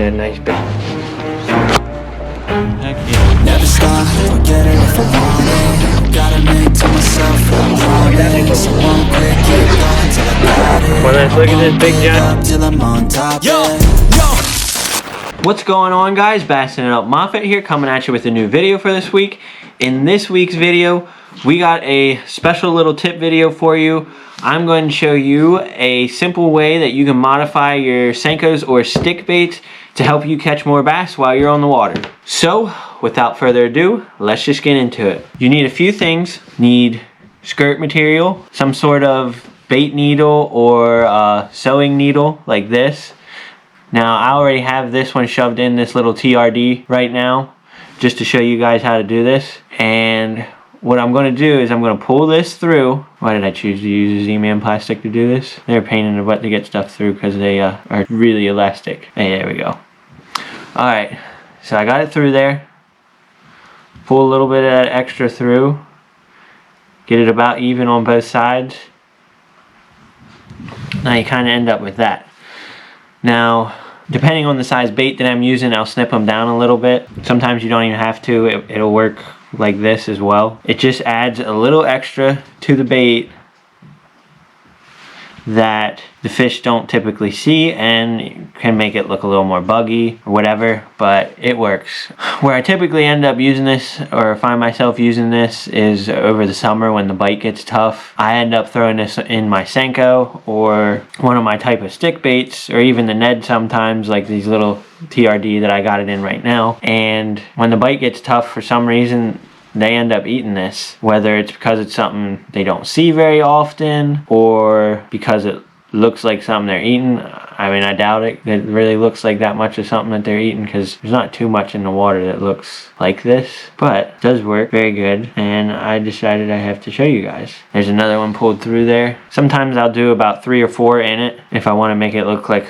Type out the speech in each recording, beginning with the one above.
a nice bait. Heck yeah. Never stop, forget it if I want it. Gotta make to myself a promise. I won't quit, keep going till I got it. Well, let's look at this big giant. Till I'm on top. What's going on, guys? Bassin' It Up Moffat here, coming at you with a new video for this week. In this week's video, we got a special little tip video for you. I'm going to show you a simple way that you can modify your Senkos or stick baits to help you catch more bass while you're on the water. So, without further ado, let's just get into it. You need a few things. Need skirt material, some sort of bait needle or sewing needle like this. Now, I already have this one shoved in this little TRD right now, just to show you guys how to do this. And what I'm going to do is I'm going to pull this through. Why did I choose to use a Z-Man plastic to do this? They're a pain in the butt to get stuff through because they are really elastic. Hey, there we go. Alright, so I got it through there. Pull a little bit of that extra through. Get it about even on both sides. Now you kind of end up with that. Now, depending on the size bait that I'm using, I'll snip them down a little bit. Sometimes you don't even have to. It'll work like this as well. It just adds a little extra to the bait that the fish don't typically see and can make it look a little more buggy or whatever, but it works. Where I typically end up using this or find myself using this is over the summer when the bite gets tough. I end up throwing this in my Senko or one of my type of stick baits, or even the Ned sometimes, like these little TRD that I got it in right now. And when the bite gets tough for some reason, they end up eating this, whether it's because it's something they don't see very often or because it looks like something they're eating. I mean, I doubt it really looks like that much of something that they're eating, because there's not too much in the water that looks like this, but it does work very good, and I decided I have to show you guys. There's another one pulled through there. Sometimes I'll do about 3 or 4 in it if I want to make it look like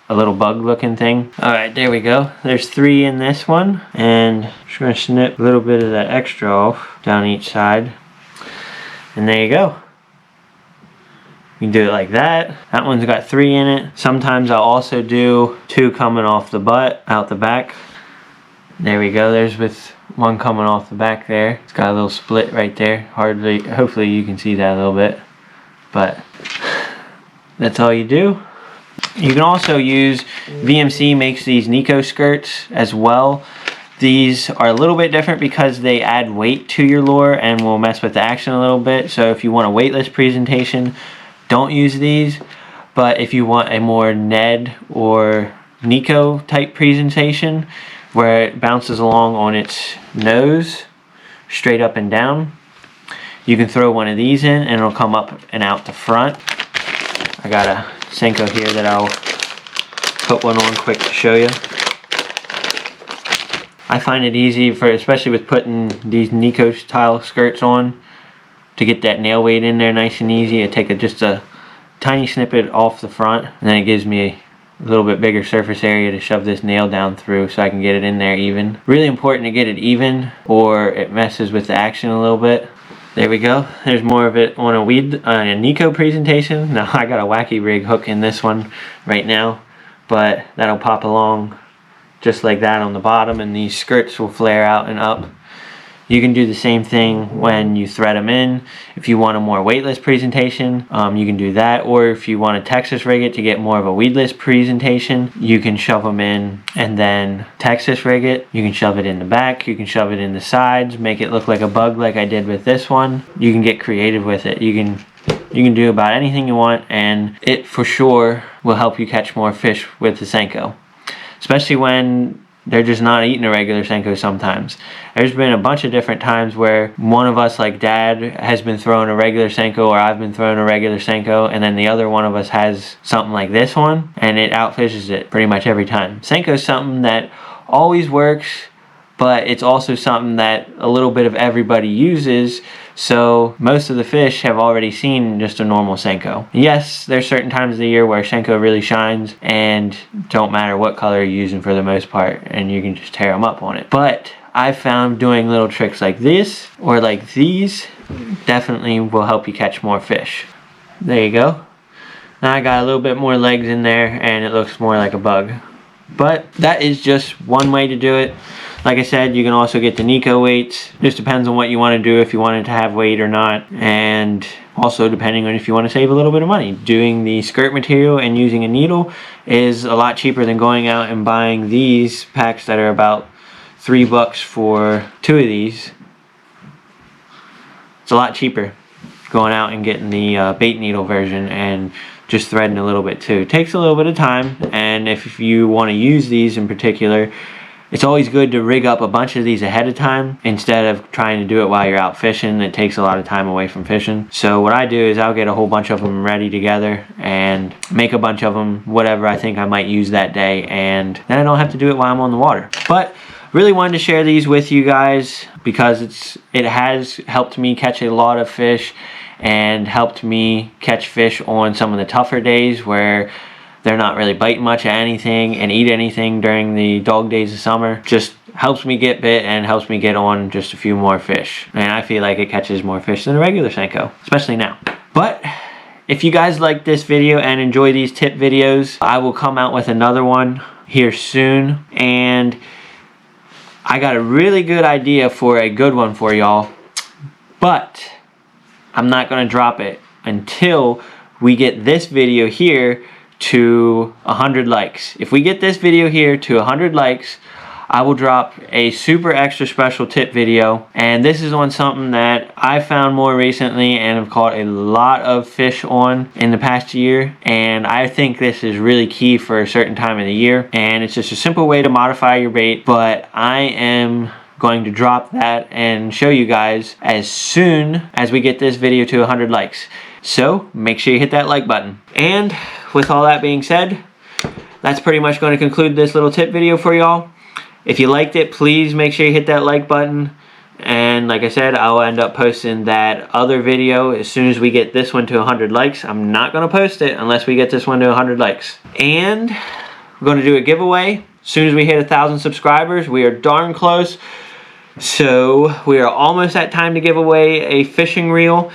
a little bug looking thing. Alright, there we go. There's 3 in this one, and I'm just going to snip a little bit of that extra off down each side, and there you go. You can do it like that. That one's got 3 in it. Sometimes I'll also do 2 coming off the butt out the back. There we go. There's with 1 coming off the back there. It's got a little split right there. Hopefully you can see that a little bit, but that's all you do. You can also use, VMC makes these Senko skirts as well. These are a little bit different because they add weight to your lure and will mess with the action a little bit. So if you want a weightless presentation, don't use these. But if you want a more Ned or Senko type presentation where it bounces along on its nose straight up and down, you can throw one of these in and it'll come up and out the front. I got a Senko here that I'll put one on quick to show you. I find it easy, especially with putting these Senko style skirts on, to get that nail weight in there nice and easy. I take just a tiny snippet off the front, and then it gives me a little bit bigger surface area to shove this nail down through so I can get it in there even. Really important to get it even or it messes with the action a little bit. There we go. There's more of it on a Senko presentation. Now I got a wacky rig hook in this one right now, but that'll pop along just like that on the bottom, and these skirts will flare out and up. You can do the same thing when you thread them in. If you want a more weightless presentation, you can do that. Or if you want to Texas rig it to get more of a weedless presentation, you can shove them in and then Texas rig it. You can shove it in the back. You can shove it in the sides. Make it look like a bug like I did with this one. You can get creative with it. You can do about anything you want, and it for sure will help you catch more fish with the Senko. Especially when they're just not eating a regular Senko sometimes. There's been a bunch of different times where one of us, like Dad, has been throwing a regular Senko, or I've been throwing a regular Senko, and then the other one of us has something like this one, and it outfishes it pretty much every time. Senko's something that always works, but it's also something that a little bit of everybody uses, so most of the fish have already seen just a normal Senko. Yes, there's certain times of the year where Senko really shines and don't matter what color you're using for the most part, and you can just tear them up on it. But I found doing little tricks like this or like these definitely will help you catch more fish. There you go. Now I got a little bit more legs in there and it looks more like a bug. But that is just one way to do it. Like I said, you can also get the Senko weights. Just depends on what you want to do, if you want it to have weight or not. And also depending on if you want to save a little bit of money. Doing the skirt material and using a needle is a lot cheaper than going out and buying these packs that are about $3 for 2 of these. It's a lot cheaper going out and getting the bait needle version and just threading a little bit too. It takes a little bit of time, and if you want to use these in particular, it's always good to rig up a bunch of these ahead of time instead of trying to do it while you're out fishing. It takes a lot of time away from fishing. So what I do is I'll get a whole bunch of them ready together and make a bunch of them, whatever I think I might use that day, and then I don't have to do it while I'm on the water. But really wanted to share these with you guys because it has helped me catch a lot of fish and helped me catch fish on some of the tougher days where they're not really biting much at anything and eat anything during the dog days of summer. Just helps me get bit and helps me get on just a few more fish. And I feel like it catches more fish than a regular Senko, especially now. But if you guys like this video and enjoy these tip videos, I will come out with another one here soon. And I got a really good idea for a good one for y'all, but I'm not going to drop it until we get this video here to 100 likes. If we get this video here to 100 likes, I will drop a super extra special tip video, and this is on something that I found more recently and have caught a lot of fish on in the past year, and I think this is really key for a certain time of the year, and it's just a simple way to modify your bait. But I am going to drop that and show you guys as soon as we get this video to 100 likes. So make sure you hit that like button. And with all that being said, that's pretty much going to conclude this little tip video for y'all. If you liked it, please make sure you hit that like button. And like I said, I'll end up posting that other video as soon as we get this one to 100 likes. I'm not going to post it unless we get this one to 100 likes. And we're going to do a giveaway as soon as we hit 1,000 subscribers. We are darn close. So we are almost at time to give away a fishing reel.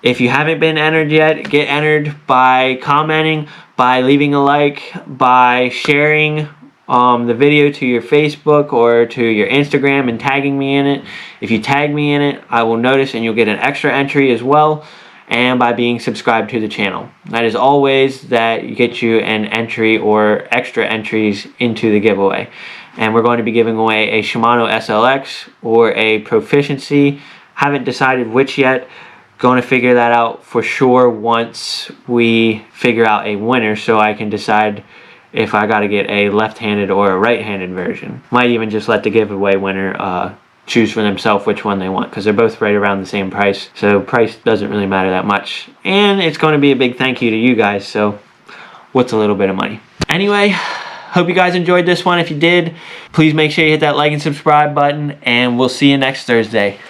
If you haven't been entered yet, get entered by commenting, by leaving a like, by sharing the video to your Facebook or to your Instagram and tagging me in it. If you tag me in it, I will notice and you'll get an extra entry as well, and by being subscribed to the channel. That is always that gets you an entry or extra entries into the giveaway. And we're going to be giving away a Shimano SLX or a Proficiency. Haven't decided which yet. Going to figure that out for sure once we figure out a winner, so I can decide if I got to get a left-handed or a right-handed version. Might even just let the giveaway winner choose for themselves which one they want, because they're both right around the same price. So price doesn't really matter that much. And it's going to be a big thank you to you guys, so what's a little bit of money? Anyway, hope you guys enjoyed this one. If you did, please make sure you hit that like and subscribe button, and we'll see you next Thursday.